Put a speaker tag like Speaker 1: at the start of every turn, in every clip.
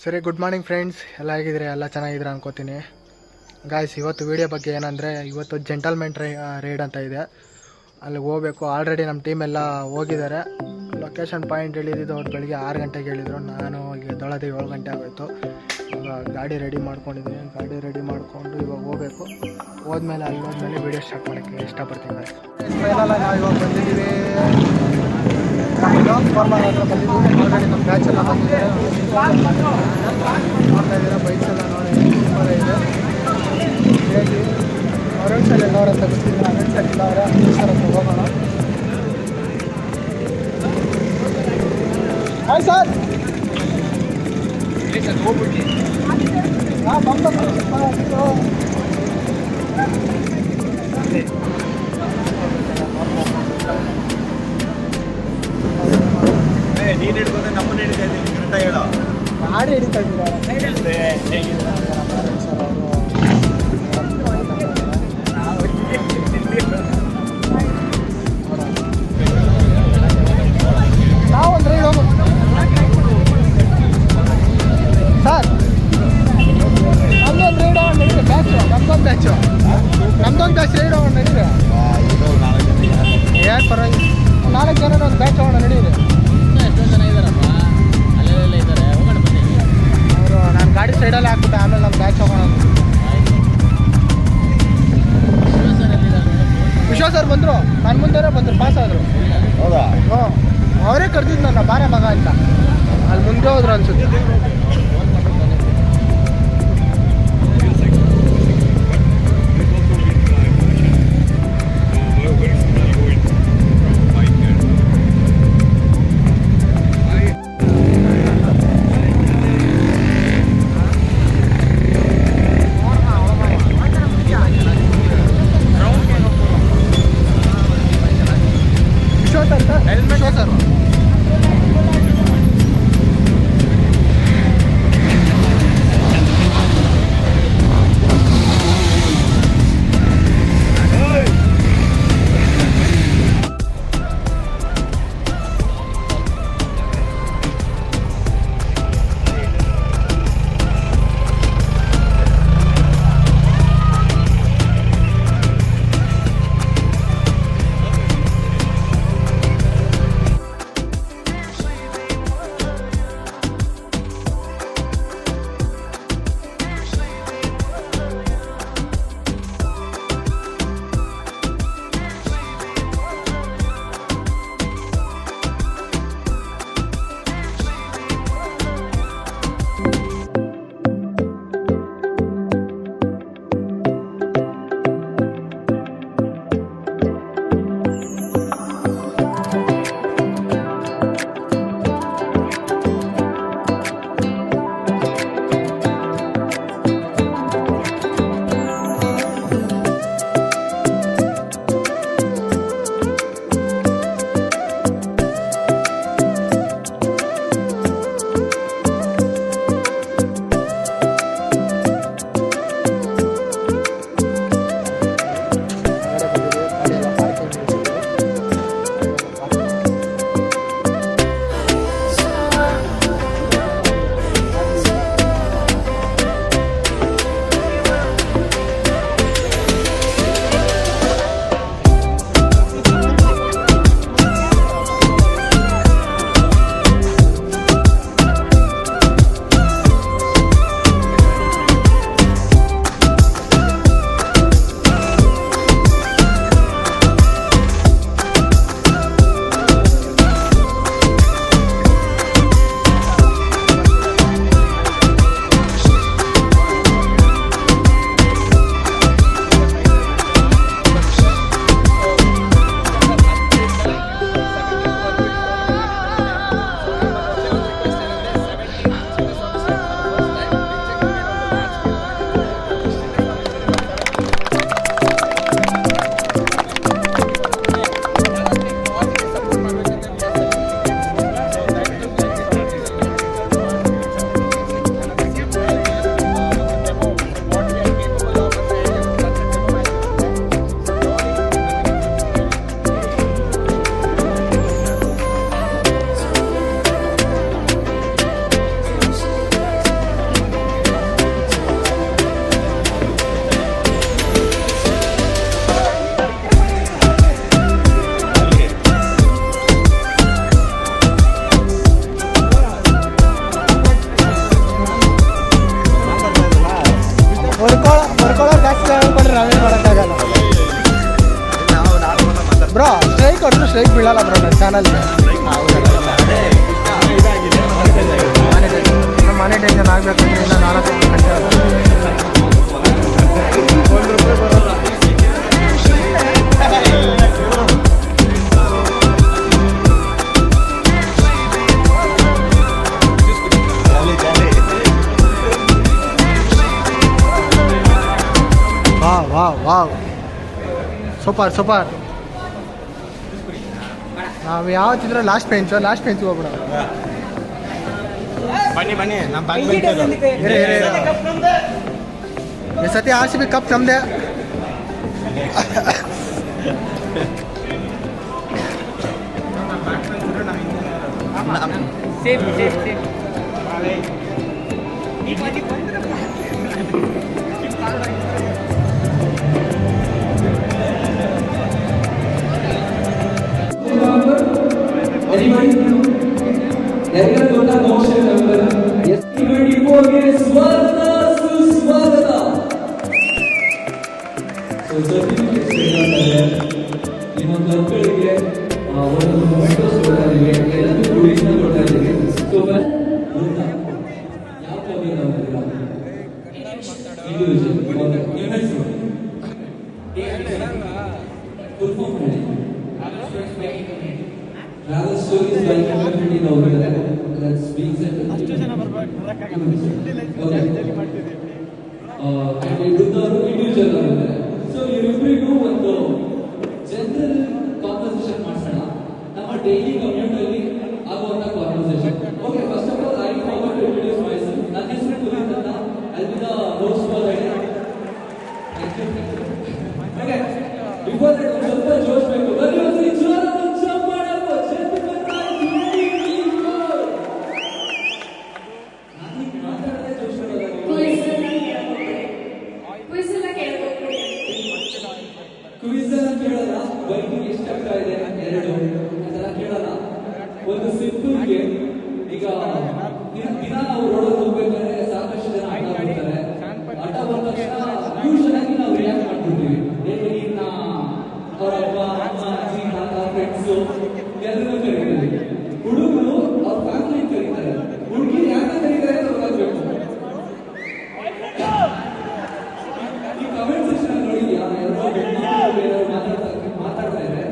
Speaker 1: Very good morning friends. ಎಲ್ಲ ಹೇಗಿದ್ರೆ ಎಲ್ಲ ಚೆನ್ನಾಗಿದ್ರೆ ಅನ್ಕೋತೀನಿ. ಗಾಯ್ಸ್, ಇವತ್ತು ವಿಡಿಯೋ ಬಗ್ಗೆ ಏನಂದರೆ, ಇವತ್ತು ಜೆಂಟಲ್ಮೆನ್ ರೈಡ್ ಅಂತ ಇದೆ, ಅಲ್ಲಿಗೆ ಹೋಗಬೇಕು. ಆಲ್ರೆಡಿ ನಮ್ಮ ಟೀಮ್ ಎಲ್ಲ ಹೋಗಿದ್ದಾರೆ. ಲೊಕೇಶನ್ ಪಾಯಿಂಟ್ ಹೇಳಿದ್ದು ಅವ್ರು ಬೆಳಿಗ್ಗೆ 6 ಗಂಟೆಗೆ ಹೇಳಿದರು. ನಾನು ಈಗ ಎದ್ದೊಳೋದೇ 7 ಗಂಟೆ ಆಗೋಯ್ತು. ಇವಾಗ ಗಾಡಿ ರೆಡಿ ಮಾಡ್ಕೊಂಡಿದ್ದೀನಿ. ಗಾಡಿ ರೆಡಿ ಮಾಡಿಕೊಂಡು ಇವಾಗ ಹೋಗಬೇಕು. ಹೋದ್ಮೇಲೆ ಅಲ್ಲಿ ಹೋದ್ಮೇಲೆ ವೀಡಿಯೋ ಸ್ಟಾರ್ಟ್ ಮಾಡೋಕ್ಕೆ ಇಷ್ಟಪಡ್ತೀನಿ ಗಾಯ್ಸ್. ಫೈನಲ್ ನಾವು ಇವಾಗ ಬಂದಿದ್ದೀವಿ. ಫಾರ್ಮರ್ ಹತ್ರ ಬಂದಿದ್ದೀವಿ. ಆಲ್ರೆಡಿ ನಮ್ಮ ಬ್ಯಾಚ್ ಎಲ್ಲ ಬಂದಿದ್ದಾರೆ. ನೋಡ್ತಾ ಇದ್ದೀರಾ ಬೈಕ್ಸ್ ಎಲ್ಲ ನೋಡಿ ಸೂಪರ್ ಇದೆ. ಹೇಳಿ ಅರುಣ್ ಸರ್ ಎಲ್ಲವ್ರ ಅಂತ ಗೊತ್ತಿಲ್ಲ. ಅರುಣ್ ಸರ್ ಇಲ್ಲವರ ಸರ್ ಹತ್ರ ಹೋಗೋಣ. Hi sir. ಹೋಗ್ಬಿಟ್ಟು ಹಾಂ
Speaker 2: ನೀನು ಹಿಡ್ಕೊಂಡೆ ನಮ್ಮನ್ನ ಹಿಡಿತಾ ಇದ್ದೀನಿ ಕರೆಕ್ಟ ಹೇಳೋ.
Speaker 1: ಗಾಡಿ ಹಿಡಿತಾ ಇದ್ದೀರಾ ಸರ್ ಅವರು. ನಾವೊಂದು ರೈಡ್ ಹೋಗೋ ಸರ್. ನಮ್ದೊಂದು ರೈಡ್ ಹೋಗೋಣ ನಡೀರಿ. ಬ್ಯಾಚು ನಮ್ದೊಂದು ಬ್ಯಾಚ್ ರೈಡ್ ಹೋಗೋಣ ನಡೀರಿ. ಯಾರು ಪರವಾಗಿಲ್ಲ, 4 ಜನ ಒಂದು ಬ್ಯಾಚ್ ಹೋಗೋಣ ನಡೀರಿ.
Speaker 3: ಎಷ್ಟೊಂದು ಜನ ಇದ್ದಾರಪ್ಪ, ಅಲ್ಲೆಲ್ಲ ಇದ್ದಾರೆ. ಹೋಗೋಣ ಬನ್ನಿ.
Speaker 1: ಅವರು ನಾನು ಗಾಡಿ ಸೈಡಲ್ಲೇ ಹಾಕ್ಬಿಟ್ಟೆ, ಆಮೇಲೆ ನಮ್ಮ ಬ್ಯಾಚ್ ಹೋಗೋಣ. ವಿಶ್ವ ಸರ್ ಬಂದರು, ನನ್ನ ಮುಂದೆ ಬಂದರು, ಪಾಸ್ ಆದರು.
Speaker 2: ಹೌದಾ?
Speaker 1: ಹ್ಞೂ, ಅವರೇ ಕರೆದಿದ್ದು ನನ್ನ ಬಾರೆ ಮಗ ಅಂತ. ಅಲ್ಲಿ ಮುಂದೆ ಹೋದ್ರು ಅನ್ಸುತ್ತೆ. ಸ್ಟ್ರೈಕ್ ಬೀಳಲ್ಲ ಬ್ರೋ ನನ್ನ ಚಾನಲ್ಗೆ. ಮಾನಿಟೈಸೇಷನ್ ಆಗಬೇಕಂದ್ರೆ ಇಲ್ಲ 4 ಗಂಟೆ ₹1 ಬರೋಲ್ಲ. Wow super. ನಾವು ಯಾವತ್ತಿದ್ರೆ ಲಾಸ್ಟ್ ಬೆಂಚ್ ಹೋಗ್ಬಿಡೋಣ.
Speaker 2: ಬನ್ನಿ ನಮ್ಮ ಬ್ಯಾಕ್ ಬೆಂಚರು.
Speaker 1: ಈ ಸತಿ RCB ಕಪ್ ನಮ್ದೆ.
Speaker 3: ಸೇಮ್
Speaker 4: ಯಾರಿಗಾರ ಮೋಕ್ಷ ಸ್ವಾಗತ ಸುಸ್ವಾಗತ. ನಿಮ್ಮ ಮಕ್ಕಳಿಗೆ ಒಂದು ಫೋಟೋಸ್ ಕೊಡ್ತಾ ಇದೀವಿ, ಎಲ್ಲದಕ್ಕೂ ಗುಡಿನ ಕೊಡ್ತಾ ಇದೀವಿ. ಯಾವ ಕವಿ ನಾವು Rather stories by community novel that speaks and and ಇದ್ದವರು ಇಂಡಿವಿಜುವಲ್ ಆಗಿದ್ದಾರೆ. ಸೊ ಇವರಿಬ್ಬರಿಗೂ ಒಂದು ಜನರಲ್ ಕಾನ್ವರ್ಸೇಷನ್ ಮಾಡ್ಸೋಣ, ನಮ್ಮ ಡೈಲಿ ಕಮ್ಯೂನಿಟಿಯಲ್ಲಿ ಆಗುವಂತ conversation. Okay, first of all I forward to introduce myself. ನನ್ನ ಹೆಸರು ಪುನೀತ್ ಅಂತ. I will be the host for the day. Okay, before that ಸ್ವಲ್ಪ ಜೋಶ್ ಬೇಕು. ಬನ್ನಿ ಒಂದು ಜೋರಾದ ಚಪ್ಪಾಳೆ. ಕ್ವಿಜ್ ಅನ್ನ ಕೇಳಲ್ಲ, ಬೈಕಿಂಗ್ ಎಷ್ಟು ಆಗ್ತಾ ಇದೆ 2 ಅದೆಲ್ಲ ಕೇಳಲ್ಲ. ಒಂದು ಸಿಂಪಲ್ ಗೇಮ್. ಈಗ ದಿನ ನಾವು ರೋಡಲ್ಲಿ ಹೋಗ್ಬೇಕಾದ್ರೆ ಸಾಕಷ್ಟು ಜನ ಆಟ ಆಡ್ತಾರೆ. ಆಟ ಬಂದ ತಕ್ಷಣ ಯೂಶಲ್ ಆಗಿ ನಾವು ರಿಯಾಕ್ಟ್ ಮಾಡ್ಬಿಡ್ತೀವಿ. ಇನ್ನ ಅವ್ರ ಅಪ್ಪ ಅಮ್ಮ ಅಜ್ಜಿ ತಾತ ಫ್ರೆಂಡ್ಸು ಎಲ್ಲರೂ ಕರೀತಾರೆ. ಹುಡುಗರು ಅವ್ರ ಫ್ಯಾಮಿಲಿ ಕರೀತಾರೆ. ಹುಡುಗಿ ಯಾಕೆ ಕರೀತಾರೆ ಅಂತ ಗೊತ್ತಾಗಬೇಕು. ಈ ಕಮೆಂಟ್ ಸೆಕ್ಷನ್ ನೋಡಿ, ಎಲ್ಲರೂ ಮಾತಾಡ್ತಾ ಇದ್ದಾರೆ.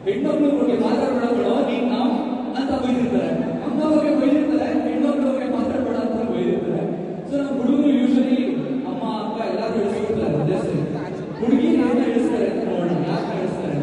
Speaker 4: ಹೆಣ್ಮಕ್ಳು ಬಗ್ಗೆ ಮಾತಾಡ್ಬೇಡ ನೀನ್ ಅಂತ ಬೈದಿರ್ತಾರೆ. ಅಮ್ಮ ಬಗ್ಗೆ ಬೈದಿರ್ತಾರೆ, ಹೆಣ್ಮಕ್ಳ ಬಗ್ಗೆ ಮಾತಾಡ್ಬೇಡ ಅಂತ ಬೈದಿರ್ತಾರೆ. ಸೊ ನಮ್ಮ ಹುಡುಗರು ಯೂಶಲಿ ಅಮ್ಮ ಅಕ್ಕ ಎಲ್ಲರೂ ಇಳಿಸ್ಬಿಡ್ತಾರೆ. ಅದೇ ಸರಿ, ಹುಡುಗಿ ಏನ ಇಳಿಸ್ತಾರೆ ಅಂತ ನೋಡೋಣ, ಯಾಕೆ ಇಳಿಸ್ತಾರೆ.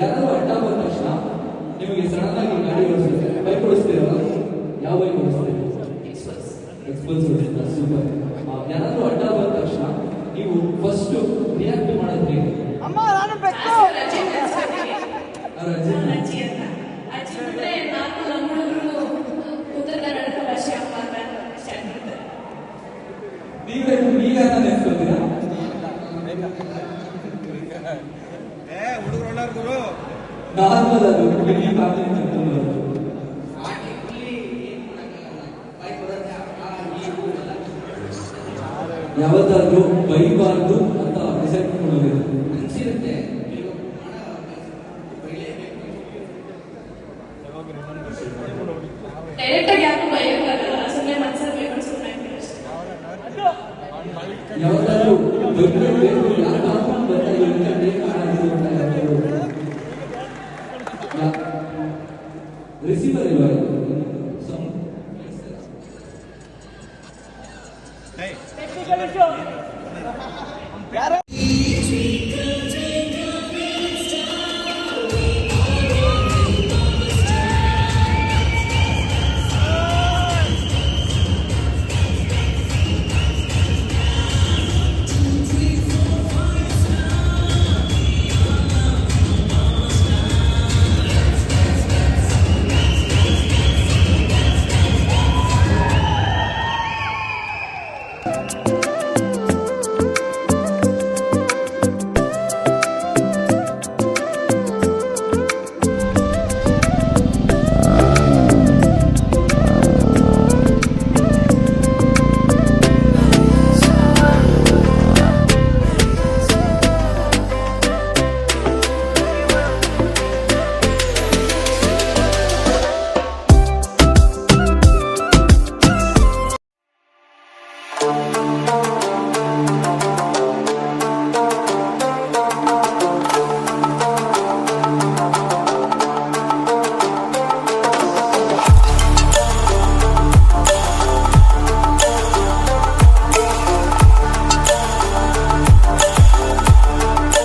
Speaker 4: ಯಾರಾದ್ರೂ ಅಡ್ಡ ಬಂದ ತಕ್ಷಣ ನಿಮಗೆ ಸಡನ್ ಆಗಿ ಗಾಡಿ ಓಡಿಸ್ತಾರೆ, ಬೈಕ್ ಓಡಿಸ್ತೀರಲ್ಲ, ಯಾವ ಬೈಕ್ ಓಡಿಸ್ತೀರಿ? ಎಕ್ಸ್ಪಲ್ಸ್ ಓಡಿಸ್ತಾರೆ. ಸೂಪರ್. ಯಾರಾದ್ರೂ ಅಡ್ಡ ಬಂದ ತಕ್ಷಣ ನೀವು ಫಸ್ಟ್ ರಿಯಾಕ್ಟ್ ಮಾಡೋದ್ರಿ? ನೀವೇ ನೆನ್ಸ್ಕೊತೀರಾ?
Speaker 2: ಹುಡುಗರು ಒಳ್ಳೆಯವ್ರು ಗುರು.
Speaker 4: ನಾರ್ಮಲ್ ಅದು ಹುಡುಗಿ ಫ್ಯಾಮಿಲಿ ಯಾವತ್ತಾದ್ರೂ ಬೈಬಾರ್ದು ಅಂತ ಡಿಸೈಡ್ ಮಾಡ್ಕೊಳ್ಳೋದು ಅನ್ಸಿರುತ್ತೆ. ಯಾವತ್ತಾದ್ರೂ ಬೈಬೇಕು, ಯಾಕೆ ಹಾಕೊಂಡು ರಿಸೀವರ್ ಇಲ್ವಾ?